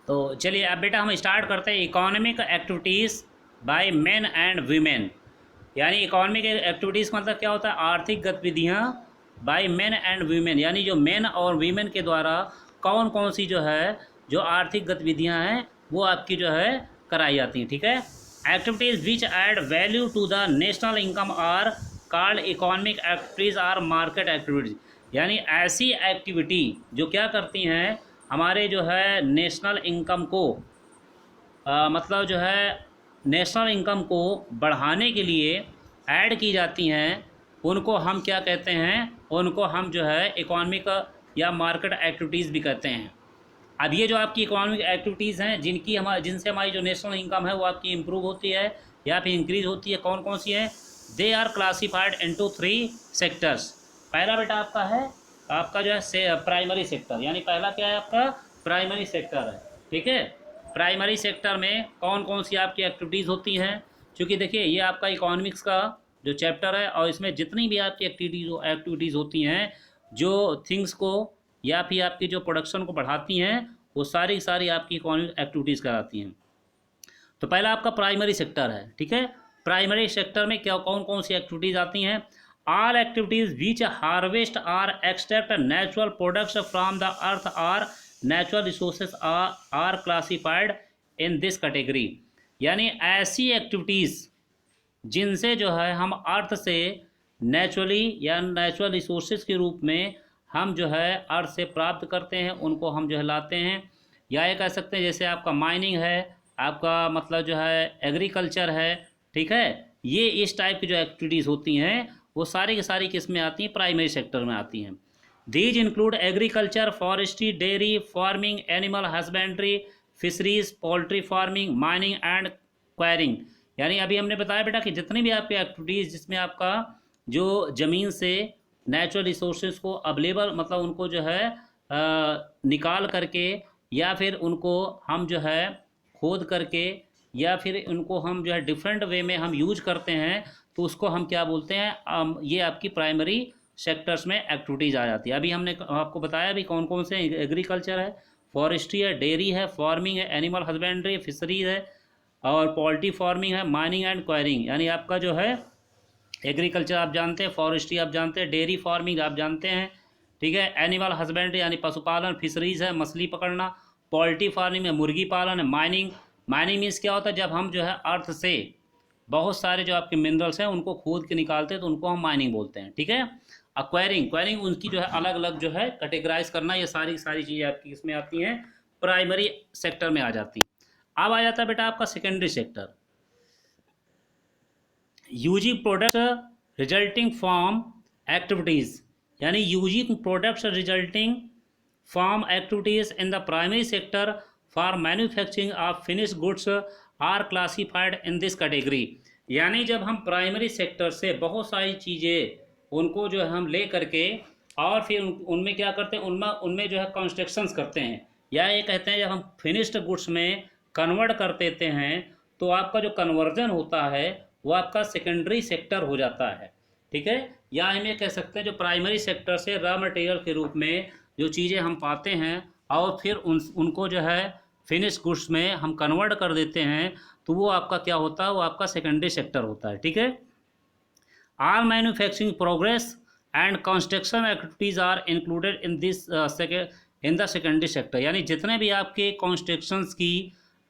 तो चलिए अब बेटा हम स्टार्ट करते हैं economic activities by men and women. यानी इकोनॉमिक एक्टिविटीज़ का मतलब क्या होता है, आर्थिक गतिविधियाँ बाय मेन एंड वीमेन, यानी जो मेन और वीमेन के द्वारा कौन कौन सी जो है जो आर्थिक गतिविधियाँ हैं वो आपकी जो है कराई जाती हैं। ठीक है, activities which add value to the national income are called economic activities are market activities. यानी ऐसी एक्टिविटी जो क्या करती हैं हमारे जो है नेशनल इनकम को मतलब जो है नेशनल इनकम को बढ़ाने के लिए ऐड की जाती हैं, उनको हम क्या कहते हैं, उनको हम जो है इकोनॉमिक या मार्केट एक्टिविटीज़ भी कहते हैं। अब ये जो आपकी इकोनॉमिक एक्टिविटीज़ हैं जिनसे हमारी जो नेशनल इनकम है वो आपकी इम्प्रूव होती है या फिर इंक्रीज होती है, कौन कौन सी है, they are classified into 3 sectors. पहला बेटा आपका है आपका जो है प्राइमरी सेक्टर, यानी पहला क्या है आपका प्राइमरी सेक्टर है। ठीक है, प्राइमरी सेक्टर में कौन कौन सी आपकी एक्टिविटीज़ होती हैं, क्योंकि देखिए ये आपका इकोनॉमिक्स का जो चैप्टर है और इसमें जितनी भी आपकी एक्टिविटीज़ होती हैं जो थिंग्स को या फिर आपकी जो प्रोडक्शन को बढ़ाती हैं वो सारी सारी आपकी इकोनॉमिक एक्टिविटीज़ कराती हैं। तो पहला आपका प्राइमरी सेक्टर है। ठीक है, प्राइमरी सेक्टर में क्या कौन कौन सी एक्टिविटीज़ आती हैं, all activities which harvest or extract natural products from the earth or natural resources are classified in this category. यानी ऐसी एक्टिविटीज़ जिनसे जो है हम अर्थ से नेचुरली या नेचुरल रिसोर्सेज के रूप में हम जो है अर्थ से प्राप्त करते हैं उनको हम जो है लाते हैं। या ये कह सकते हैं जैसे आपका माइनिंग है, आपका मतलब जो है एग्रीकल्चर है। ठीक है, ये इस टाइप की जो एक्टिविटीज़ होती हैं वो सारी की सारी किस में आती हैं, प्राइमरी सेक्टर में आती हैं। These include agriculture, forestry, dairy farming, animal husbandry, fisheries, poultry farming, mining and enquiring. यानी अभी हमने बताया बेटा कि जितनी भी आपकी एक्टिविटीज़ जिसमें आपका जो ज़मीन से नेचुरल रिसोर्सेज को अवेलेबल मतलब उनको जो है निकाल करके या फिर उनको हम जो है खोद करके या फिर उनको हम जो है डिफरेंट वे में हम यूज करते हैं, तो उसको हम क्या बोलते हैं, ये आपकी प्राइमरी सेक्टर्स में एक्टिविटीज़ आ जाती है। अभी हमने आपको बताया भी कौन कौन से, एग्रीकल्चर है, फॉरेस्ट्री है, डेयरी है, फार्मिंग है, एनिमल हस्बेंड्री, फिशरीज है और पोल्ट्री फार्मिंग है, माइनिंग एंड क्वायरिंग। यानी आपका जो है एग्रीकल्चर आप जानते हैं, फॉरेस्ट्री आप जानते हैं, डेयरी फार्मिंग आप जानते हैं। ठीक है, एनिमल हस्बेंड्री यानी पशुपालन, फिशरीज है मछली पकड़ना, पोल्ट्री फार्मिंग में मुर्गी पालन है, माइनिंग माइनिंग मीन्स क्या होता है, जब हम जो है अर्थ से बहुत सारे जो आपके मिनरल्स हैं उनको खोद के निकालते हैं तो उनको हम माइनिंग बोलते हैं। ठीक है, एक्वायरिंग क्वायरिंग उनकी जो है अलग अलग जो है कैटेगराइज करना, ये सारी सारी चीज़ें आपकी इसमें आती हैं, प्राइमरी सेक्टर में आ जाती हैं। अब आ जाता है बेटा आपका secondary sector, using products resulting from activities. यानी using products resulting from activities in the primary sector for manufacturing of finish goods are classified in this category. यानी जब हम प्राइमरी सेक्टर से बहुत सारी चीज़ें उनको जो है हम ले करके और फिर उनमें क्या करते हैं, उनमें उनमें जो है कंस्ट्रक्शंस करते हैं, या ये कहते हैं जब हम फिनिश्ड गुड्स में कन्वर्ट कर देते हैं तो आपका जो कन्वर्जन होता है वो आपका सेकेंडरी सेक्टर हो जाता है। ठीक है, या हम ये कह सकते हैं जो प्राइमरी सेक्टर से रॉ मटेरियल के रूप में जो चीज़ें हम पाते हैं और फिर उनको जो है फिनिश गुड्स में हम कन्वर्ट कर देते हैं तो वो आपका क्या होता है, वो आपका सेकेंडरी सेक्टर होता है। ठीक है, all manufacturing progress and construction activities are included in this in the secondary sector. यानी जितने भी आपके कंस्ट्रक्शंस की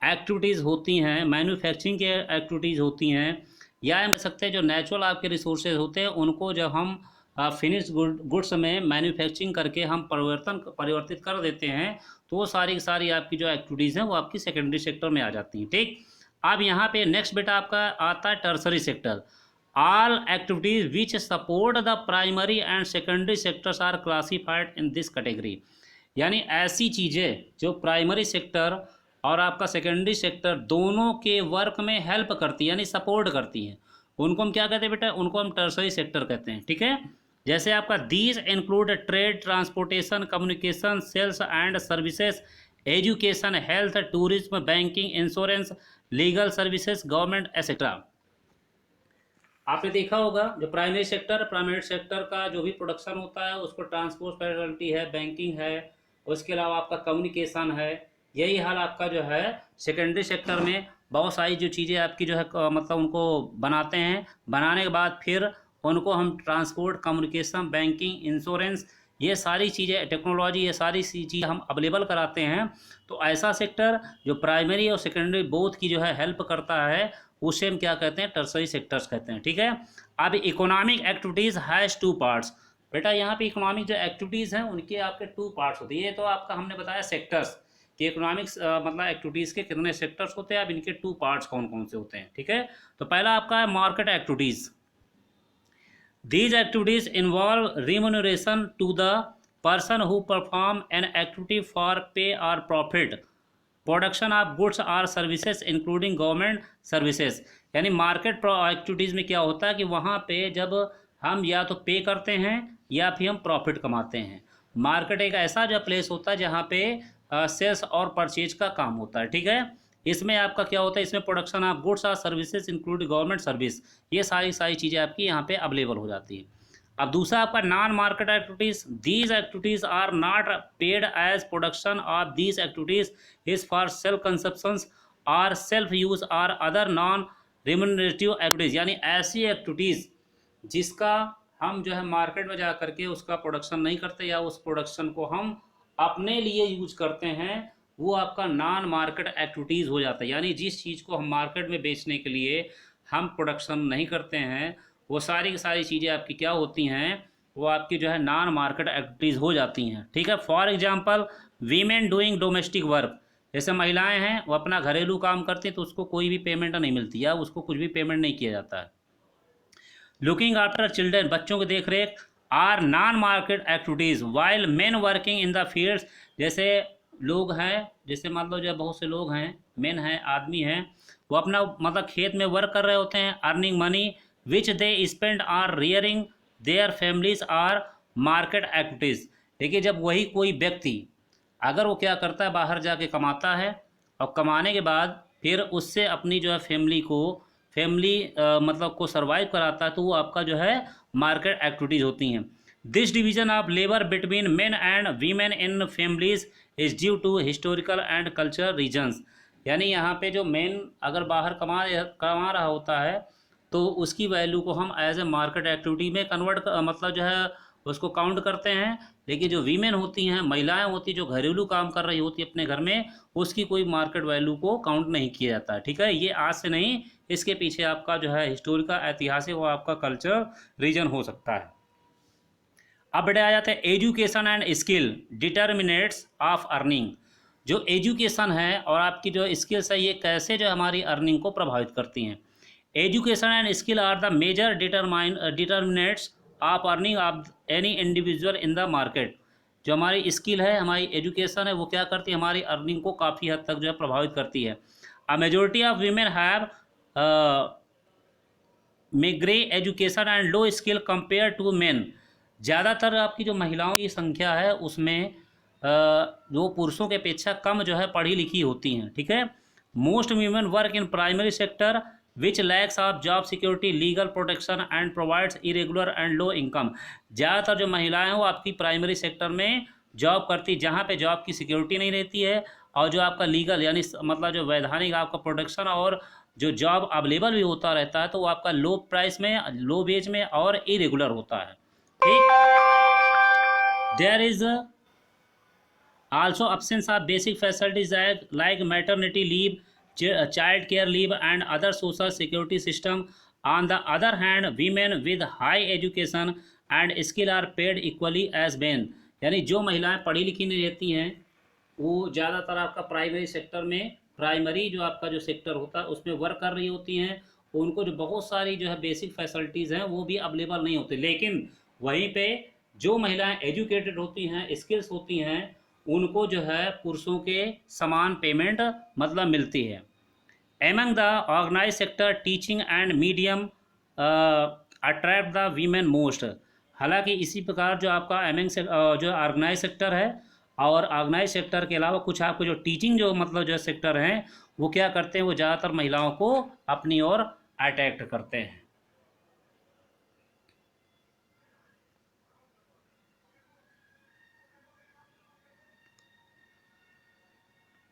एक्टिविटीज़ होती हैं, मैन्युफैक्चरिंग के एक्टिविटीज़ होती हैं, या हम कह सकते हैं जो नेचुरल आपके रिसोर्सेज होते हैं उनको जब हम फिनिश गुड्स में मैन्युफैक्चरिंग करके हम परिवर्तित कर देते हैं तो वो सारी सारी आपकी जो एक्टिविटीज़ हैं वो आपकी सेकेंडरी सेक्टर में आ जाती हैं। ठीक, अब यहाँ पे नेक्स्ट बेटा आपका आता है tertiary sector, all activities which support the primary and secondary sectors are classified in this category. यानी ऐसी चीज़ें जो प्राइमरी सेक्टर और आपका सेकेंडरी सेक्टर दोनों के वर्क में हेल्प करती है यानी सपोर्ट करती हैं, उनको हम क्या कहते हैं बेटा, उनको हम टर्सरी सेक्टर कहते हैं। ठीक है, जैसे आपका these include trade, transportation, communication, sales and services, education, health, tourism, banking, insurance, legal services, government etcetera. आपने देखा होगा जो प्राइमरी सेक्टर का जो भी प्रोडक्शन होता है उसको ट्रांसपोर्ट फैसिलिटी है, बैंकिंग है, उसके अलावा आपका कम्युनिकेशन है, यही हाल आपका जो है सेकेंडरी सेक्टर में बहुत सारी जो चीज़ें आपकी जो है मतलब उनको बनाते हैं, बनाने के बाद फिर उनको हम ट्रांसपोर्ट, कम्युनिकेशन, बैंकिंग, इंश्योरेंस, ये सारी चीज़ें, टेक्नोलॉजी, ये सारी चीज़ें हम अवेलेबल कराते हैं। तो ऐसा सेक्टर जो प्राइमरी और सेकेंडरी बोथ की जो है हेल्प करता है, उसे हम क्या कहते हैं, टर्सरी सेक्टर्स कहते हैं। ठीक है। अब economic activities has two parts. बेटा यहाँ पे इकोनॉमिक जो एक्टिविटीज़ हैं उनके आपके टू पार्ट्स होते हैं। ये तो आपका हमने बताया सेक्टर्स कि इकोनॉमिक्स मतलब एक्टिविटीज़ के कितने सेक्टर्स होते हैं, अब इनके टू पार्ट्स कौन कौन से होते हैं। ठीक है। तो पहला आपका है market activities. These activities involve remuneration to the person who perform an activity for pay or profit, production of goods और सर्विसेज इंक्लूडिंग गवर्नमेंट सर्विसेज। यानी मार्केट एक्टिविटीज़ में क्या होता है कि वहाँ पे जब हम या तो पे करते हैं या फिर हम प्रॉफिट कमाते हैं। मार्केट एक ऐसा जो प्लेस होता है जहाँ पे सेल्स और परचेज का काम होता है। ठीक है। इसमें आपका क्या होता है, इसमें प्रोडक्शन ऑफ गुड्स और सर्विसेज इंक्लूड गवर्नमेंट सर्विस, ये सारी चीज़ें आपकी यहाँ पे अवेलेबल हो जाती है। अब दूसरा आपका non market activities. These activities are not paid as production of these activities is for self consumptions और सेल्फ यूज़ और अदर नॉन रिम्यूनरेटिव एक्टिविटीज़। यानी ऐसी एक्टिविटीज़ जिसका हम जो है मार्केट में जा करके उसका प्रोडक्शन नहीं करते या उस प्रोडक्शन को हम अपने लिए यूज करते हैं, वो आपका नॉन मार्केट एक्टिविटीज़ हो जाता है। यानी जिस चीज़ को हम मार्केट में बेचने के लिए हम प्रोडक्शन नहीं करते हैं, वो सारी की सारी चीज़ें आपकी क्या होती हैं, वो आपकी जो है नॉन मार्केट एक्टिविटीज़ हो जाती हैं। ठीक है। For example women doing domestic work, जैसे महिलाएं हैं वो अपना घरेलू काम करती हैं तो उसको कोई भी पेमेंट नहीं मिलती या उसको कुछ भी पेमेंट नहीं किया जाता है। लुकिंग आफ्टर चिल्ड्रेन, बच्चों की देख रेख, are non market activities. While men working in the fields, जैसे लोग हैं, जैसे मान लो जो बहुत से लोग हैं, मेन हैं, आदमी हैं, वो अपना मतलब खेत में वर्क कर रहे होते हैं, earning money which they spend are rearing their families are market activities. देखिए जब वही कोई व्यक्ति अगर वो क्या करता है, बाहर जाके कमाता है और कमाने के बाद फिर उससे अपनी जो है फैमिली मतलब को सर्वाइव कराता है, तो वो आपका जो है मार्केट एक्टिविटीज़ होती हैं। This division of labour between men and women in families is due to historical and cultural reasons. यानी यहाँ पे जो मेन अगर बाहर कमा रहा होता है तो उसकी वैल्यू को हम एज ए मार्केट एक्टिविटी में कन्वर्ट मतलब जो है उसको काउंट करते हैं। लेकिन जो वीमेन होती हैं, महिलाएं होती जो घरेलू काम कर रही होती अपने घर में, उसकी कोई मार्केट वैल्यू को काउंट नहीं किया जाता है। ठीक है। ये आज से नहीं, इसके पीछे आपका जो है हिस्टोरिकल, ऐतिहासिक और आपका कल्चर रीजन हो सकता है। अब बढ़े आ जाते हैं education and skill determinates of earning. जो एजुकेशन है और आपकी जो स्किल्स है, ये कैसे जो हमारी अर्निंग को प्रभावित करती हैं। Education and skill are the major determinants of earning of any individual in the market. जो हमारी स्किल है, हमारी एजुकेशन है, वो क्या करती है, हमारी अर्निंग को काफ़ी हद तक जो है प्रभावित करती है। A majority of women have meagre education and low skill compare to men. ज़्यादातर आपकी जो महिलाओं की संख्या है उसमें जो पुरुषों के अपेक्षा कम जो है पढ़ी लिखी होती हैं। ठीक है। Most women work in primary sector which lakhs of job security, legal protection and provides irregular and low income. ज़्यादातर जो महिलाएं हैं वो आपकी प्राइमरी सेक्टर में जॉब करती, जहाँ पे जॉब की सिक्योरिटी नहीं रहती है और जो आपका लीगल यानी मतलब जो वैधानिक आपका प्रोटेक्शन और जो जॉब अवेलेबल भी होता रहता है, तो वो आपका लो प्राइस में, लो वेज में और इरेगुलर होता है। ठीक। There is also absence of basic facilities like maternity leave, child care leave and other social security system. On the other hand, women with high education and skill are paid equally as men। यानी जो महिलाएं पढ़ी लिखी नहीं रहती हैं वो ज़्यादातर आपका प्राइमरी सेक्टर में, प्राइमरी जो आपका जो सेक्टर होता है उसमें वर्क कर रही होती हैं, उनको जो बहुत सारी जो है बेसिक फैसिलिटीज़ हैं वो भी अवेलेबल नहीं होती। लेकिन वहीं पे जो महिलाएं एजुकेटेड होती हैं, स्किल्स होती हैं, उनको जो है पुरुषों के समान पेमेंट मतलब मिलती है। Among the organise sector teaching and medium attract the women most. हालांकि इसी प्रकार जो आपका एमंग से जो ऑर्गेनाइज सेक्टर है और ऑर्गेनाइज सेक्टर के अलावा कुछ आपको जो टीचिंग जो मतलब जो सेक्टर हैं वो क्या करते हैं, वो ज़्यादातर महिलाओं को अपनी ओर अट्रैक्ट करते हैं।